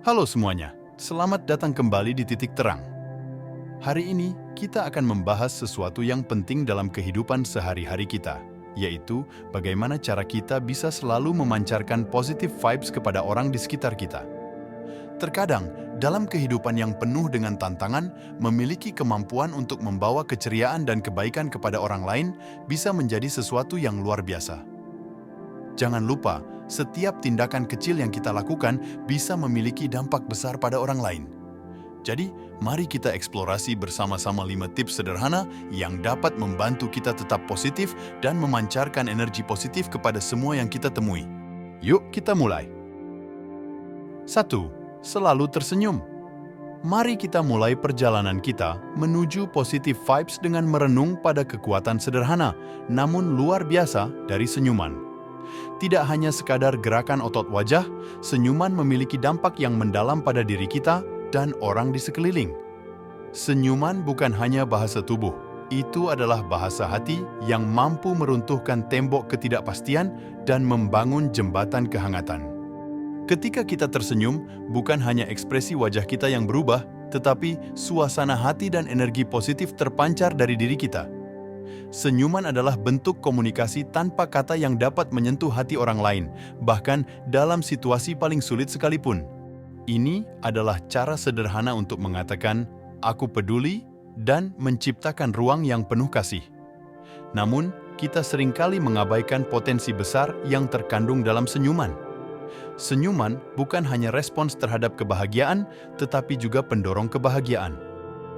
Halo semuanya, selamat datang kembali di Titik Terang. Hari ini kita akan membahas sesuatu yang penting dalam kehidupan sehari-hari kita, yaitu bagaimana cara kita bisa selalu memancarkan positive vibes kepada orang di sekitar kita. Terkadang, dalam kehidupan yang penuh dengan tantangan, memiliki kemampuan untuk membawa keceriaan dan kebaikan kepada orang lain bisa menjadi sesuatu yang luar biasa. Jangan lupa, setiap tindakan kecil yang kita lakukan bisa memiliki dampak besar pada orang lain. Jadi, mari kita eksplorasi bersama-sama 5 tips sederhana yang dapat membantu kita tetap positif dan memancarkan energi positif kepada semua yang kita temui. Yuk, kita mulai. 1. Selalu tersenyum. Mari kita mulai perjalanan kita menuju positive vibes dengan merenung pada kekuatan sederhana, namun luar biasa dari senyuman. Tidak hanya sekadar gerakan otot wajah, senyuman memiliki dampak yang mendalam pada diri kita dan orang di sekeliling. Senyuman bukan hanya bahasa tubuh, itu adalah bahasa hati yang mampu meruntuhkan tembok ketidakpastian dan membangun jembatan kehangatan. Ketika kita tersenyum, bukan hanya ekspresi wajah kita yang berubah, tetapi suasana hati dan energi positif terpancar dari diri kita. Senyuman adalah bentuk komunikasi tanpa kata yang dapat menyentuh hati orang lain, bahkan dalam situasi paling sulit sekalipun. Ini adalah cara sederhana untuk mengatakan, "Aku peduli," dan menciptakan ruang yang penuh kasih. Namun, kita seringkali mengabaikan potensi besar yang terkandung dalam senyuman. Senyuman bukan hanya respons terhadap kebahagiaan, tetapi juga pendorong kebahagiaan.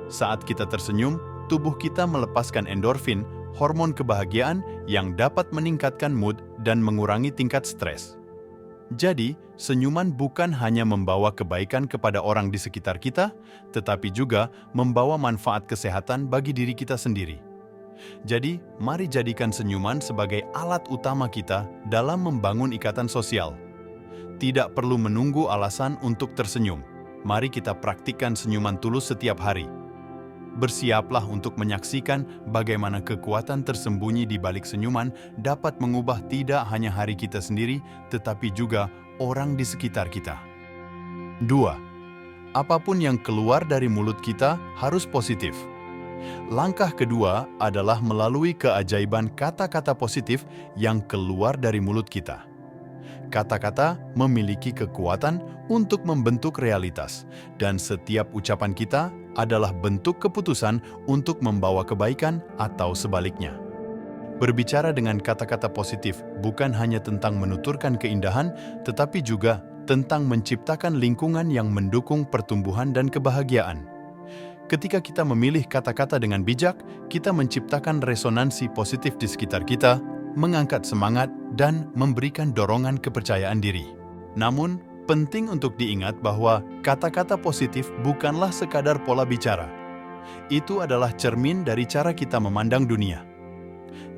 Saat kita tersenyum, tubuh kita melepaskan endorfin, hormon kebahagiaan yang dapat meningkatkan mood dan mengurangi tingkat stres. Jadi, senyuman bukan hanya membawa kebaikan kepada orang di sekitar kita, tetapi juga membawa manfaat kesehatan bagi diri kita sendiri. Jadi, mari jadikan senyuman sebagai alat utama kita dalam membangun ikatan sosial. Tidak perlu menunggu alasan untuk tersenyum. Mari kita praktikkan senyuman tulus setiap hari. Bersiaplah untuk menyaksikan bagaimana kekuatan tersembunyi di balik senyuman dapat mengubah tidak hanya hari kita sendiri, tetapi juga orang di sekitar kita. 2. Apapun yang keluar dari mulut kita harus positif. Langkah kedua adalah melalui keajaiban kata-kata positif yang keluar dari mulut kita. Kata-kata memiliki kekuatan untuk membentuk realitas, dan setiap ucapan kita adalah bentuk keputusan untuk membawa kebaikan atau sebaliknya. Berbicara dengan kata-kata positif bukan hanya tentang menuturkan keindahan, tetapi juga tentang menciptakan lingkungan yang mendukung pertumbuhan dan kebahagiaan. Ketika kita memilih kata-kata dengan bijak, kita menciptakan resonansi positif di sekitar kita, mengangkat semangat, dan memberikan dorongan kepercayaan diri. Namun, penting untuk diingat bahwa kata-kata positif bukanlah sekadar pola bicara. Itu adalah cermin dari cara kita memandang dunia.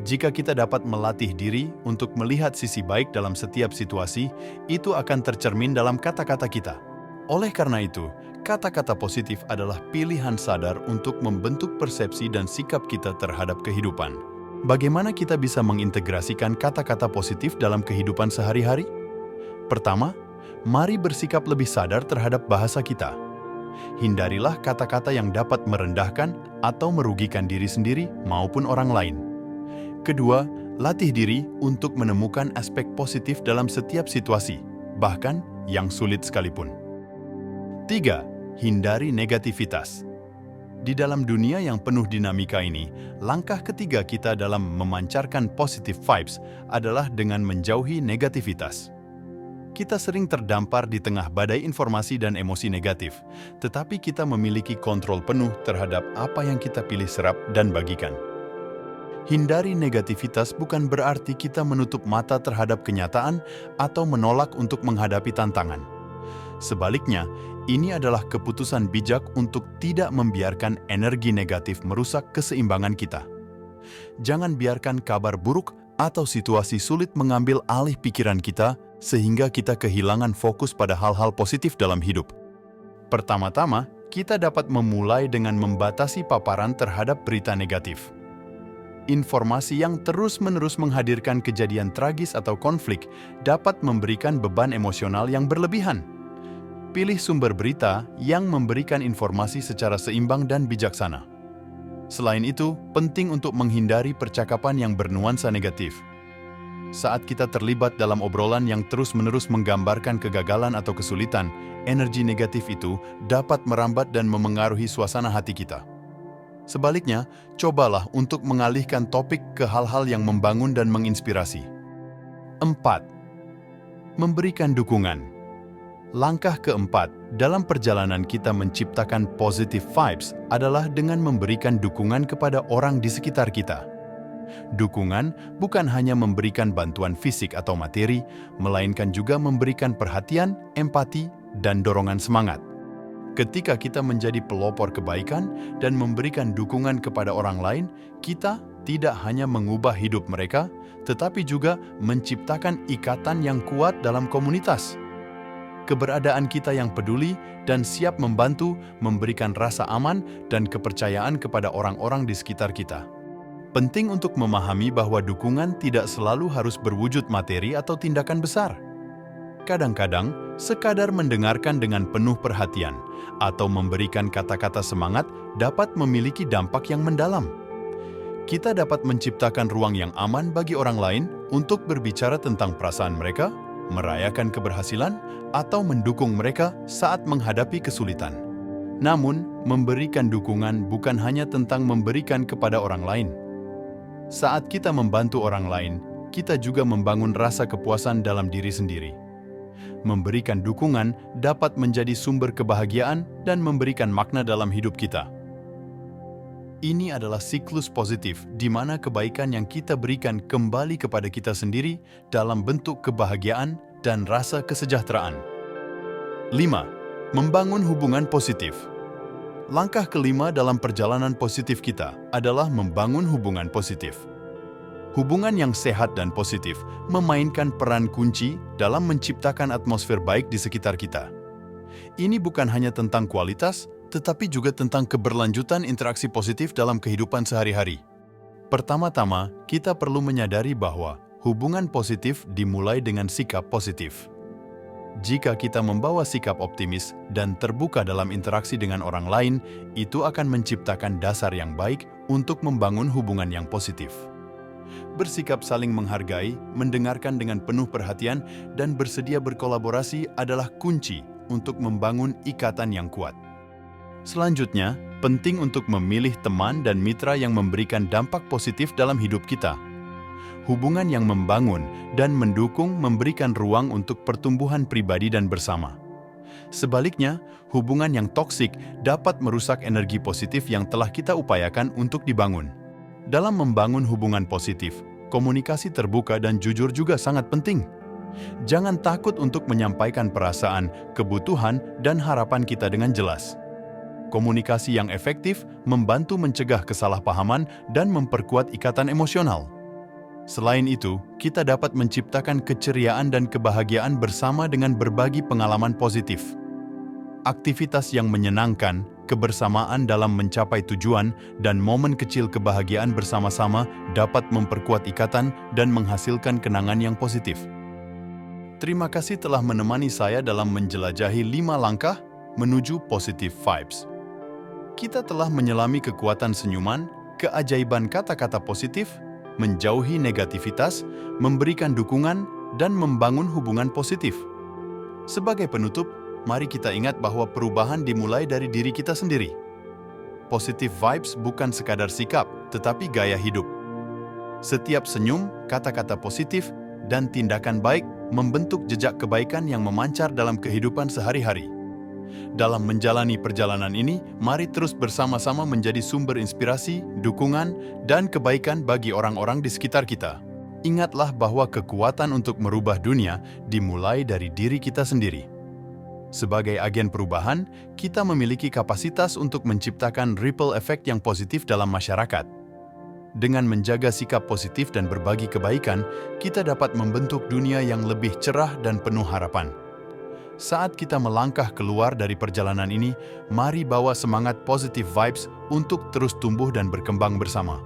Jika kita dapat melatih diri untuk melihat sisi baik dalam setiap situasi, itu akan tercermin dalam kata-kata kita. Oleh karena itu, kata-kata positif adalah pilihan sadar untuk membentuk persepsi dan sikap kita terhadap kehidupan. Bagaimana kita bisa mengintegrasikan kata-kata positif dalam kehidupan sehari-hari? Pertama, mari bersikap lebih sadar terhadap bahasa kita. Hindarilah kata-kata yang dapat merendahkan atau merugikan diri sendiri maupun orang lain. Kedua, latih diri untuk menemukan aspek positif dalam setiap situasi, bahkan yang sulit sekalipun. 3. Hindari negativitas. Di dalam dunia yang penuh dinamika ini, langkah ketiga kita dalam memancarkan positive vibes adalah dengan menjauhi negativitas. Kita sering terdampar di tengah badai informasi dan emosi negatif, tetapi kita memiliki kontrol penuh terhadap apa yang kita pilih serap dan bagikan. Hindari negativitas bukan berarti kita menutup mata terhadap kenyataan atau menolak untuk menghadapi tantangan. Sebaliknya, ini adalah keputusan bijak untuk tidak membiarkan energi negatif merusak keseimbangan kita. Jangan biarkan kabar buruk atau situasi sulit mengambil alih pikiran kita sehingga kita kehilangan fokus pada hal-hal positif dalam hidup. Pertama-tama, kita dapat memulai dengan membatasi paparan terhadap berita negatif. Informasi yang terus-menerus menghadirkan kejadian tragis atau konflik dapat memberikan beban emosional yang berlebihan. Pilih sumber berita yang memberikan informasi secara seimbang dan bijaksana. Selain itu, penting untuk menghindari percakapan yang bernuansa negatif. Saat kita terlibat dalam obrolan yang terus-menerus menggambarkan kegagalan atau kesulitan, energi negatif itu dapat merambat dan memengaruhi suasana hati kita. Sebaliknya, cobalah untuk mengalihkan topik ke hal-hal yang membangun dan menginspirasi. 4. Memberikan dukungan. Langkah keempat dalam perjalanan kita menciptakan positive vibes adalah dengan memberikan dukungan kepada orang di sekitar kita. Dukungan bukan hanya memberikan bantuan fisik atau materi, melainkan juga memberikan perhatian, empati, dan dorongan semangat. Ketika kita menjadi pelopor kebaikan dan memberikan dukungan kepada orang lain, kita tidak hanya mengubah hidup mereka, tetapi juga menciptakan ikatan yang kuat dalam komunitas. Keberadaan kita yang peduli dan siap membantu memberikan rasa aman dan kepercayaan kepada orang-orang di sekitar kita. Penting untuk memahami bahwa dukungan tidak selalu harus berwujud materi atau tindakan besar. Kadang-kadang, sekadar mendengarkan dengan penuh perhatian atau memberikan kata-kata semangat dapat memiliki dampak yang mendalam. Kita dapat menciptakan ruang yang aman bagi orang lain untuk berbicara tentang perasaan mereka, merayakan keberhasilan, atau mendukung mereka saat menghadapi kesulitan. Namun, memberikan dukungan bukan hanya tentang memberikan kepada orang lain. Saat kita membantu orang lain, kita juga membangun rasa kepuasan dalam diri sendiri. Memberikan dukungan dapat menjadi sumber kebahagiaan dan memberikan makna dalam hidup kita. Ini adalah siklus positif di mana kebaikan yang kita berikan kembali kepada kita sendiri dalam bentuk kebahagiaan dan rasa kesejahteraan. 5. Membangun hubungan positif. Langkah kelima dalam perjalanan positif kita adalah membangun hubungan positif. Hubungan yang sehat dan positif memainkan peran kunci dalam menciptakan atmosfer baik di sekitar kita. Ini bukan hanya tentang kualitas, tetapi juga tentang keberlanjutan interaksi positif dalam kehidupan sehari-hari. Pertama-tama, kita perlu menyadari bahwa hubungan positif dimulai dengan sikap positif. Jika kita membawa sikap optimis dan terbuka dalam interaksi dengan orang lain, itu akan menciptakan dasar yang baik untuk membangun hubungan yang positif. Bersikap saling menghargai, mendengarkan dengan penuh perhatian, dan bersedia berkolaborasi adalah kunci untuk membangun ikatan yang kuat. Selanjutnya, penting untuk memilih teman dan mitra yang memberikan dampak positif dalam hidup kita. Hubungan yang membangun dan mendukung memberikan ruang untuk pertumbuhan pribadi dan bersama. Sebaliknya, hubungan yang toksik dapat merusak energi positif yang telah kita upayakan untuk dibangun. Dalam membangun hubungan positif, komunikasi terbuka dan jujur juga sangat penting. Jangan takut untuk menyampaikan perasaan, kebutuhan, dan harapan kita dengan jelas. Komunikasi yang efektif membantu mencegah kesalahpahaman dan memperkuat ikatan emosional. Selain itu, kita dapat menciptakan keceriaan dan kebahagiaan bersama dengan berbagi pengalaman positif. Aktivitas yang menyenangkan, kebersamaan dalam mencapai tujuan, dan momen kecil kebahagiaan bersama-sama dapat memperkuat ikatan dan menghasilkan kenangan yang positif. Terima kasih telah menemani saya dalam menjelajahi 5 langkah menuju positive vibes. Kita telah menyelami kekuatan senyuman, keajaiban kata-kata positif, menjauhi negativitas, memberikan dukungan, dan membangun hubungan positif. Sebagai penutup, mari kita ingat bahwa perubahan dimulai dari diri kita sendiri. Positive vibes bukan sekadar sikap, tetapi gaya hidup. Setiap senyum, kata-kata positif, dan tindakan baik membentuk jejak kebaikan yang memancar dalam kehidupan sehari-hari. Dalam menjalani perjalanan ini, mari terus bersama-sama menjadi sumber inspirasi, dukungan, dan kebaikan bagi orang-orang di sekitar kita. Ingatlah bahwa kekuatan untuk merubah dunia dimulai dari diri kita sendiri. Sebagai agen perubahan, kita memiliki kapasitas untuk menciptakan ripple effect yang positif dalam masyarakat. Dengan menjaga sikap positif dan berbagi kebaikan, kita dapat membentuk dunia yang lebih cerah dan penuh harapan. Saat kita melangkah keluar dari perjalanan ini, mari bawa semangat positive vibes untuk terus tumbuh dan berkembang bersama.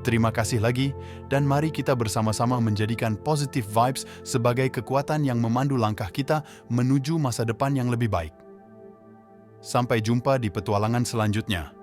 Terima kasih lagi, dan mari kita bersama-sama menjadikan positive vibes sebagai kekuatan yang memandu langkah kita menuju masa depan yang lebih baik. Sampai jumpa di petualangan selanjutnya.